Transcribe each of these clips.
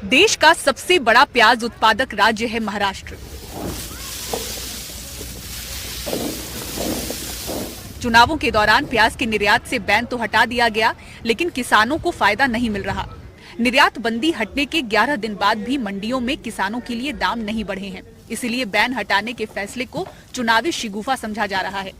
देश का सबसे बड़ा प्याज उत्पादक राज्य है महाराष्ट्र। चुनावों के दौरान प्याज के निर्यात से बैन तो हटा दिया गया, लेकिन किसानों को फायदा नहीं मिल रहा। निर्यात बंदी हटने के 11 दिन बाद भी मंडियों में किसानों के लिए दाम नहीं बढ़े हैं। इसलिए बैन हटाने के फैसले को चुनावी शिगुफा समझा जा रहा है।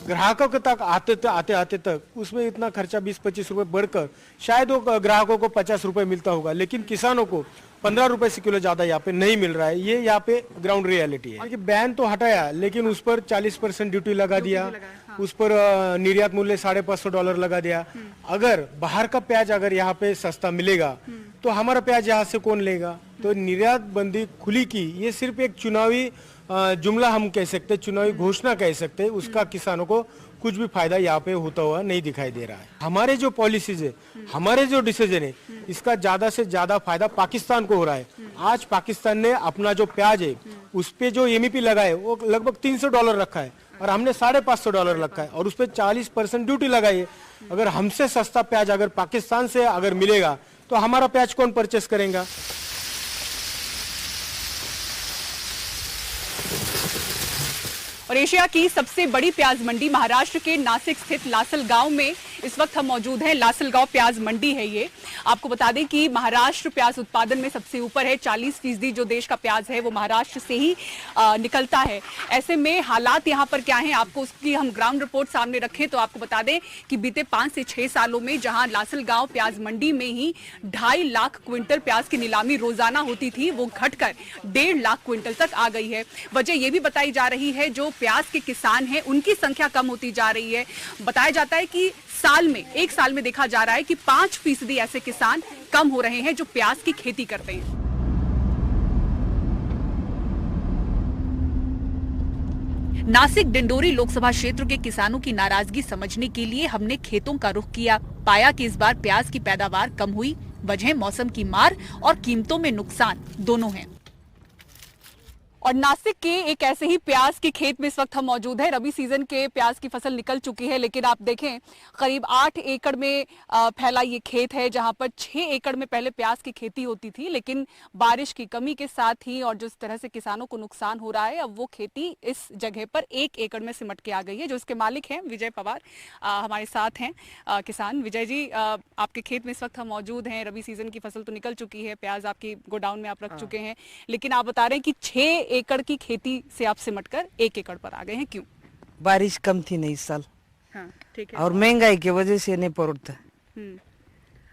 ग्राहकों के तक आते तक उसमें इतना खर्चा 20-25 रुपए बढ़कर शायद वो ग्राहकों को 50 रुपए मिलता होगा, लेकिन किसानों को 15 रुपए से किलो ज्यादा यहाँ पे नहीं मिल रहा है। ये यहाँ पे ग्राउंड रियलिटी है कि बैन तो हटाया, लेकिन उस पर 40% ड्यूटी लगा दिया, उस पर निर्यात मूल्य $550 लगा दिया। अगर बाहर का प्याज अगर यहाँ पे सस्ता मिलेगा तो हमारा प्याज यहाँ से कौन लेगा? तो निर्यात बंदी खुली की ये सिर्फ एक चुनावी जुमला हम कह सकते, चुनावी घोषणा कह सकते, उसका किसानों को कुछ भी फायदा यहाँ पे होता हुआ नहीं दिखाई दे रहा है। हमारे जो पॉलिसीज है, हमारे जो डिसीजन है, इसका ज्यादा से ज्यादा फायदा पाकिस्तान को हो रहा है। आज पाकिस्तान ने अपना जो प्याज है उस पे जो एमईपी लगा है वो लगभग $300 रखा है और हमने $550 रखा है और उस पर 40% ड्यूटी लगाई है। अगर हमसे सस्ता प्याज अगर पाकिस्तान से अगर मिलेगा तो हमारा प्याज कौन परचेस करेगा? और एशिया की सबसे बड़ी प्याज मंडी महाराष्ट्र के नासिक स्थित लासलगांव में इस वक्त हम मौजूद हैं। लासलगांव प्याज मंडी है ये। आपको बता दें कि महाराष्ट्र प्याज उत्पादन में सबसे ऊपर है। 40% जो देश का प्याज है वो महाराष्ट्र से ही निकलता है। ऐसे में हालात यहाँ पर क्या हैं, आपको उसकी हम ग्राउंड रिपोर्ट सामने रखें तो आपको बता दें कि बीते 5 से 6 सालों में जहां लासलगांव प्याज मंडी में ही 2.5 लाख क्विंटल प्याज की नीलामी रोजाना होती थी, वो घटकर 1.5 लाख क्विंटल तक आ गई है। वजह यह भी बताई जा रही है जो प्याज के किसान हैं उनकी संख्या कम होती जा रही है। बताया जाता है कि एक साल में देखा जा रहा है कि 5% ऐसे किसान कम हो रहे हैं जो प्याज की खेती करते हैं। नासिक डिंडोरी लोकसभा क्षेत्र के किसानों की नाराजगी समझने के लिए हमने खेतों का रुख किया। पाया कि इस बार प्याज की पैदावार कम हुई। वजह मौसम की मार और कीमतों में नुकसान दोनों हैं। और नासिक के एक ऐसे ही प्याज के खेत में इस वक्त हम मौजूद हैं। रबी सीजन के प्याज की फसल निकल चुकी है, लेकिन आप देखें करीब 8 एकड़ में फैला ये खेत है, जहां पर 6 एकड़ में पहले प्याज की खेती होती थी। लेकिन बारिश की कमी के साथ ही और जिस तरह से किसानों को नुकसान हो रहा है, अब वो खेती इस जगह पर 1 एकड़ में सिमट के आ गई है। जो इसके मालिक हैं विजय पवार हमारे साथ हैं किसान। विजय जी, आपके खेत में इस वक्त हम मौजूद हैं। रबी सीजन की फसल तो निकल चुकी है, प्याज आपकी गोडाउन में आप रख चुके हैं, लेकिन आप बता रहे हैं कि 6 एकड़ की खेती से आप सिमटकर 1 एकड़ पर आ गए हैं। क्यों? बारिश कम थी ना इस साल। हाँ, ठीक है। और महंगाई की वजह से नहीं पड़ता।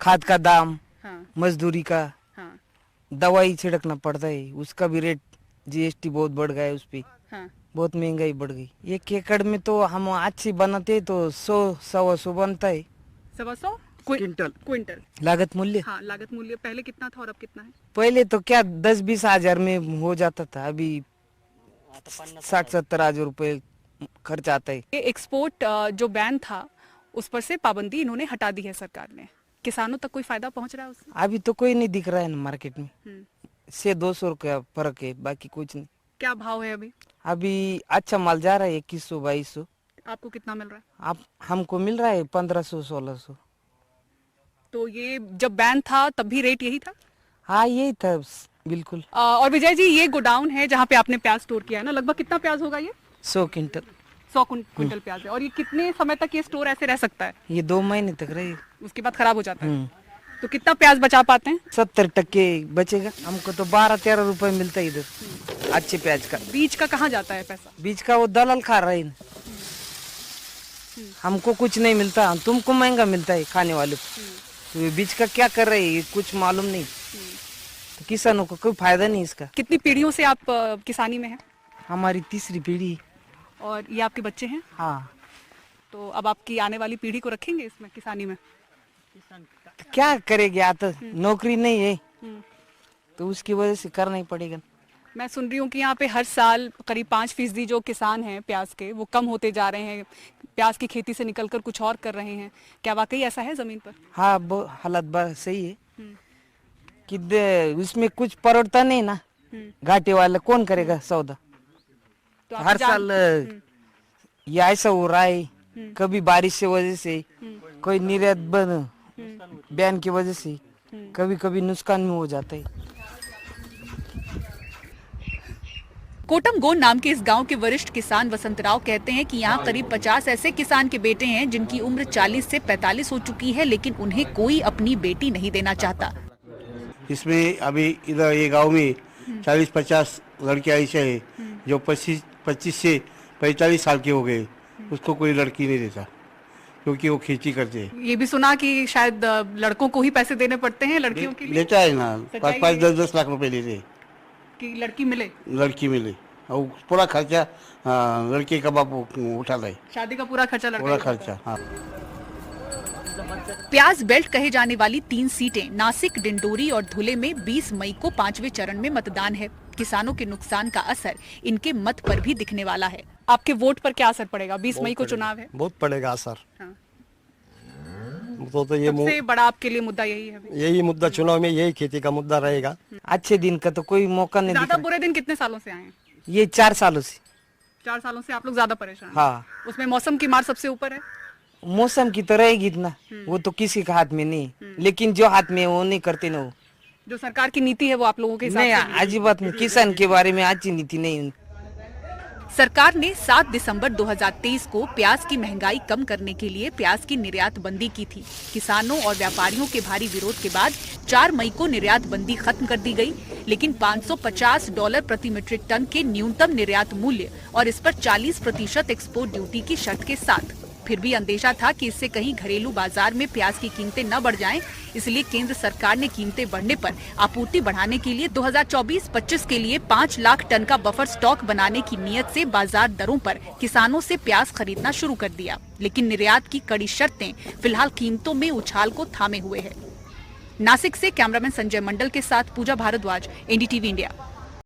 खाद का दाम, हाँ, मजदूरी का, हाँ, दवाई छिड़कना पड़ता है, उसका भी रेट जीएसटी बहुत बढ़ गया है, उस पे हाँ। बहुत महंगाई बढ़ गई। 1 एकड़ में तो हम अच्छी बनाते तो 100-125 बनता है। 125 क्विंटल लागत मूल्य। हाँ, लागत मूल्य पहले कितना था और अब कितना है? पहले तो क्या 10-20 हजार में हो जाता था, अभी 60-70 हजार रुपए खर्च आता है। ये एक्सपोर्ट जो बैन था उस पर से पाबंदी इन्होंने हटा दी है सरकार ने। किसानों तक कोई फायदा पहुंच रहा है उससे? अभी तो कोई नहीं दिख रहा है ना मार्केट में। से 200 रुपया फर्क है, बाकी कुछ नहीं। क्या भाव है अभी? अभी अच्छा माल जा रहा है 2100-2200। आपको कितना मिल रहा है? आप हमको मिल रहा है 1500-1600। तो ये जब बैन था तब भी रेट यही था? हाँ, यही था बिल्कुल। और विजय जी, ये गोडाउन है जहाँ पे आपने प्याज स्टोर किया है ना, लगभग कितना प्याज होगा ये? 100 क्विंटल। 100 क्विंटल प्याज है। और ये कितने समय तक ये स्टोर ऐसे रह सकता है? ये 2 महीने तक रहे, उसके बाद खराब हो जाता है। तो कितना प्याज बचा पाते हैं? 70% बचेगा। हमको तो 12-13 रुपए मिलता है इधर अच्छे प्याज का। बीज का कहाँ जाता है पैसा? बीज का वो दलाल खा रहा है। हमको कुछ नहीं मिलता, तुमको महंगा मिलता है खाने वाले को। तो ये बीज का क्या कर रहे हैं कुछ मालूम नहीं। तो किसानों को कोई फायदा नहीं इसका। कितनी पीढ़ियों से आप किसानी में हैं? हमारी 3री पीढ़ी। और ये आपके बच्चे हैं? हाँ। तो अब आपकी आने वाली पीढ़ी को रखेंगे इसमें किसानी में? तो क्या करेगी, तो नौकरी नहीं है तो उसकी वजह से करना ही पड़ेगा। मैं सुन रही हूँ कि यहाँ पे हर साल करीब 5% जो किसान हैं प्याज के वो कम होते जा रहे हैं, प्याज की खेती से निकलकर कुछ और कर रहे हैं। क्या वाकई ऐसा है जमीन पर? हाँ, हालत सही है कि उसमें कुछ परोड़ता नहीं ना। घाटे वाला कौन करेगा सौदा? तो हर साल ये ऐसा हो रहा है। कभी बारिश की वजह से, कोई निर्यात बैन की वजह से, कभी कभी नुकसान में हो जाता है। कोटमगोंड नाम के इस गांव के वरिष्ठ किसान वसंतराव कहते हैं कि यहाँ करीब 50 ऐसे किसान के बेटे हैं जिनकी उम्र 40 से 45 हो चुकी है, लेकिन उन्हें कोई अपनी बेटी नहीं देना चाहता। इसमें अभी इधर ये गांव में 40-50 लड़के ऐसे हैं जो 25 से 45 साल के हो गए, उसको कोई लड़की नहीं देता क्योंकि वो खेती करते हैं। ये भी सुना कि शायद लड़कों को ही पैसे देने पड़ते हैं लड़कियों के लिए। लेता है ना, 5-10 लाख रुपए लेते हैं कि लड़की मिले और पूरा खर्चा लड़के का बाप उठाता है, शादी का पूरा खर्चा पूरा खर्चा। हाँ। प्याज बेल्ट कहे जाने वाली 3 सीटें नासिक, डिंडोरी और धुले में 20 मई को 5वें चरण में मतदान है। किसानों के नुकसान का असर इनके मत पर भी दिखने वाला है। आपके वोट पर क्या असर पड़ेगा? 20 मई को चुनाव है। बहुत पड़ेगा असर। हाँ। तो ये सबसे बड़ा आपके लिए मुद्दा यही है अभी? यही मुद्दा चुनाव में, यही खेती का मुद्दा रहेगा। अच्छे दिन का तो कोई मौका नहीं ज्यादा दिख रहा। बुरे दिन कितने सालों से आए हैं? ये 4 सालों से। 4 सालों से आप लोग ज्यादा परेशान हैं। हाँ, उसमें मौसम की मार सबसे ऊपर है। मौसम की तो रहेगी इतना, वो तो किसी के हाथ में नहीं, लेकिन जो हाथ में है वो नहीं करते ना। वो जो सरकार की नीति है वो आप लोगों के हिसाब नहीं, से आज बात नहीं, किसान के बारे में अच्छी नीति नहीं। सरकार ने 7 दिसंबर 2023 को प्याज की महंगाई कम करने के लिए प्याज की निर्यात बंदी की थी। किसानों और व्यापारियों के भारी विरोध के बाद 4 मई को निर्यात बंदी खत्म कर दी गई, लेकिन $550 प्रति मीट्रिक टन के न्यूनतम निर्यात मूल्य और इस पर 40% एक्सपोर्ट ड्यूटी की शर्त के साथ। फिर भी अंदेशा था कि इससे कहीं घरेलू बाजार में प्याज की कीमतें न बढ़ जाएं, इसलिए केंद्र सरकार ने कीमतें बढ़ने पर आपूर्ति बढ़ाने के लिए 2024-25 के लिए 5 लाख टन का बफर स्टॉक बनाने की नीयत से बाजार दरों पर किसानों से प्याज खरीदना शुरू कर दिया। लेकिन निर्यात की कड़ी शर्तें फिलहाल कीमतों में उछाल को थामे हुए है। नासिक से कैमरामैन संजय मंडल के साथ पूजा भारद्वाज, NDTV इंडिया।